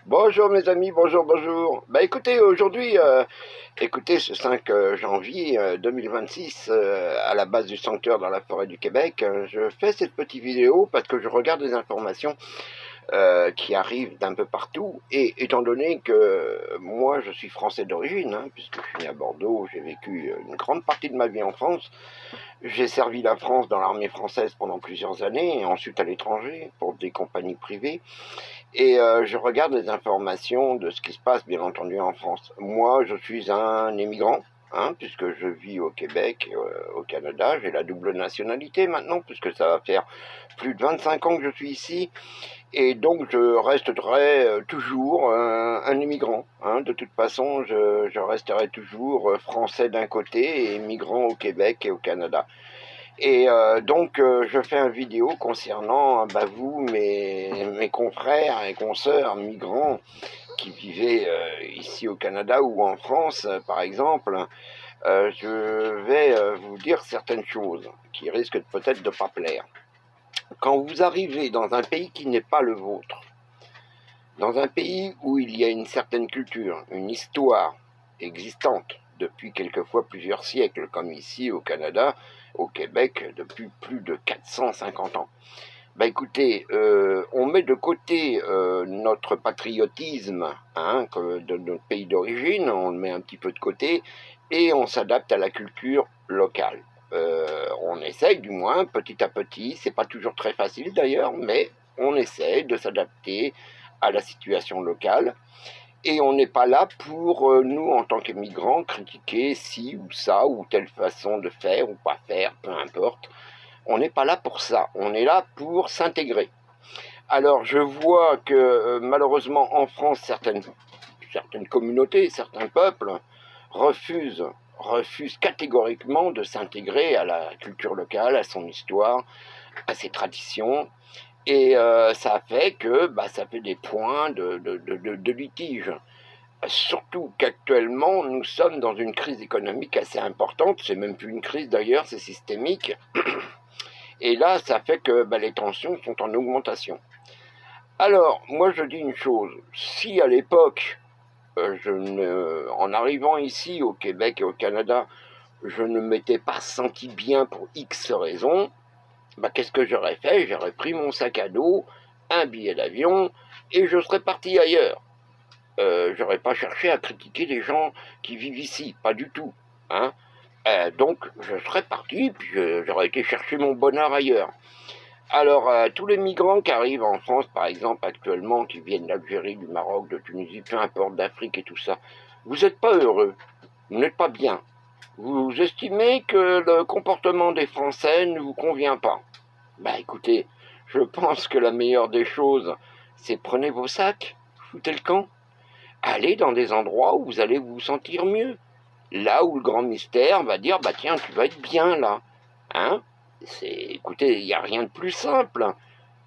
Bonjour mes amis, bonjour, bonjour. Bah écoutez, aujourd'hui, écoutez, ce 5 janvier 2026, à la base du sanctuaire dans la forêt du Québec, je fais cette petite vidéo parce que je regarde des informations qui arrivent d'un peu partout. Et étant donné que moi je suis français d'origine, hein, puisque je suis né à Bordeaux, j'ai vécu une grande partie de ma vie en France, j'ai servi la France dans l'armée française pendant plusieurs années, et ensuite à l'étranger pour des compagnies privées. Et je regarde les informations de ce qui se passe, bien entendu, en France. Moi, je suis un émigrant, hein, puisque je vis au Québec, au Canada. J'ai la double nationalité maintenant, puisque ça va faire plus de 25 ans que je suis ici. Et donc, je resterai toujours un immigrant. Hein. De toute façon, je resterai toujours français d'un côté et immigrant au Québec et au Canada. Et donc, je fais une vidéo concernant vous, mes confrères et consoeurs migrants qui vivaient ici au Canada ou en France, par exemple. Je vais vous dire certaines choses qui risquent peut-être de ne pas plaire. Quand vous arrivez dans un pays qui n'est pas le vôtre, dans un pays où il y a une certaine culture, une histoire existante depuis quelquefois plusieurs siècles, comme ici au Canada, au Québec, depuis plus de 450 ans. Bah écoutez, on met de côté notre patriotisme de notre pays d'origine, on le met un petit peu de côté, et on s'adapte à la culture locale. On essaye du moins, petit à petit, c'est pas toujours très facile d'ailleurs, mais on essaye de s'adapter à la situation locale. Et on n'est pas là pour, nous, en tant qu'émigrants, critiquer ci ou ça, ou telle façon de faire ou pas faire, peu importe. On n'est pas là pour ça, on est là pour s'intégrer. Alors je vois que malheureusement en France, certaines communautés, certains peuples refusent, refusent catégoriquement de s'intégrer à la culture locale, à son histoire, à ses traditions. Et ça fait que ça fait des points de litige. Surtout qu'actuellement, nous sommes dans une crise économique assez importante. C'est même plus une crise d'ailleurs, c'est systémique. Et là, ça fait que les tensions sont en augmentation. Alors, moi je dis une chose, si à l'époque, en arrivant ici au Québec et au Canada, je ne m'étais pas senti bien pour X raisons, qu'est-ce que j'aurais fait? J'aurais pris mon sac à dos, un billet d'avion, et je serais parti ailleurs. J'aurais pas cherché à critiquer les gens qui vivent ici, pas du tout. Hein. Donc je serais parti, puis j'aurais été chercher mon bonheur ailleurs. Alors, tous les migrants qui arrivent en France, par exemple, actuellement, qui viennent d'Algérie, du Maroc, de Tunisie, peu importe, d'Afrique et tout ça, vous n'êtes pas heureux, vous n'êtes pas bien. Vous estimez que le comportement des Français ne vous convient pas. Écoutez, je pense que la meilleure des choses, c'est prenez vos sacs, foutez le camp, allez dans des endroits où vous allez vous sentir mieux. Là où le grand mystère va dire, tiens, tu vas être bien là. Hein? Écoutez, il n'y a rien de plus simple.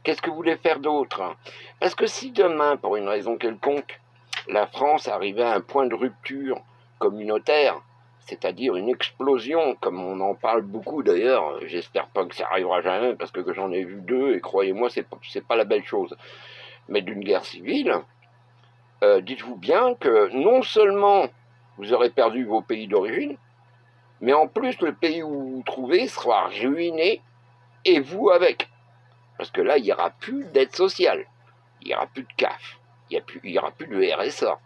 Qu'est-ce que vous voulez faire d'autre? Parce que si demain, pour une raison quelconque, la France arrivait à un point de rupture communautaire, c'est-à-dire une explosion, comme on en parle beaucoup d'ailleurs, j'espère pas que ça arrivera jamais, parce que j'en ai vu deux, et croyez-moi, c'est pas la belle chose, mais d'une guerre civile, dites-vous bien que non seulement vous aurez perdu vos pays d'origine, mais en plus le pays où vous vous trouvez sera ruiné, et vous avec. Parce que là, il n'y aura plus d'aide sociale, il n'y aura plus de CAF, il n'y aura plus de RSA.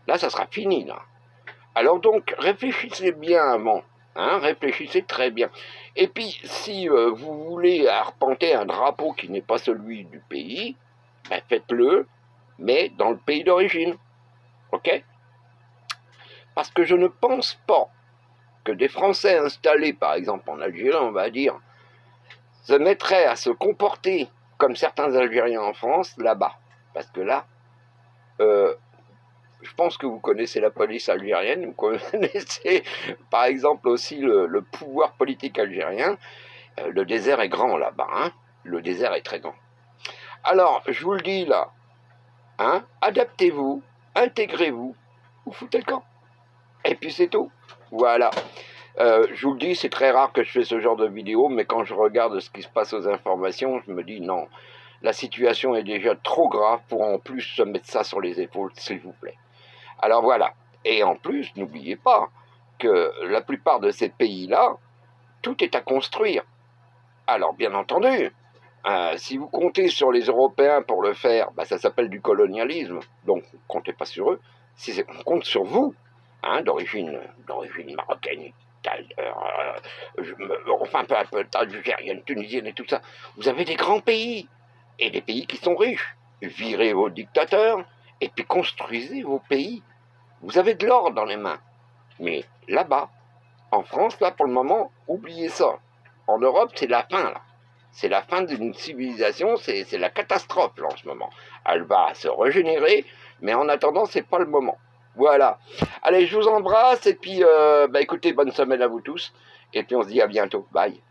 Là, ça sera fini, là. Alors donc, réfléchissez bien avant, réfléchissez très bien. Et puis, si vous voulez arpenter un drapeau qui n'est pas celui du pays, faites-le, mais dans le pays d'origine, ok? Parce que je ne pense pas que des Français installés, par exemple en Algérie, on va dire, se mettraient à se comporter comme certains Algériens en France, là-bas. Parce que là, je pense que vous connaissez la police algérienne, vous connaissez par exemple aussi le pouvoir politique algérien. Le désert est grand là-bas, le désert est très grand. Alors, je vous le dis là, adaptez-vous, intégrez-vous, vous foutez le camp. Et puis c'est tout. Voilà. Je vous le dis, c'est très rare que je fais ce genre de vidéo, mais quand je regarde ce qui se passe aux informations, je me dis non. La situation est déjà trop grave pour en plus se mettre ça sur les épaules, s'il vous plaît. Alors voilà. Et en plus, n'oubliez pas que la plupart de ces pays-là, tout est à construire. Alors bien entendu, si vous comptez sur les Européens pour le faire, ça s'appelle du colonialisme, donc comptez pas sur eux. Si on compte sur vous, d'origine marocaine, enfin peu algérienne, tunisienne et tout ça, vous avez des grands pays, et des pays qui sont riches. Virez vos dictateurs, et puis construisez vos pays. Vous avez de l'or dans les mains. Mais là-bas, en France, là, pour le moment, oubliez ça. En Europe, c'est la fin, là. C'est la fin d'une civilisation, c'est la catastrophe, là, en ce moment. Elle va se régénérer, mais en attendant, c'est pas le moment. Voilà. Allez, je vous embrasse, et puis, écoutez, bonne semaine à vous tous, et puis on se dit à bientôt. Bye.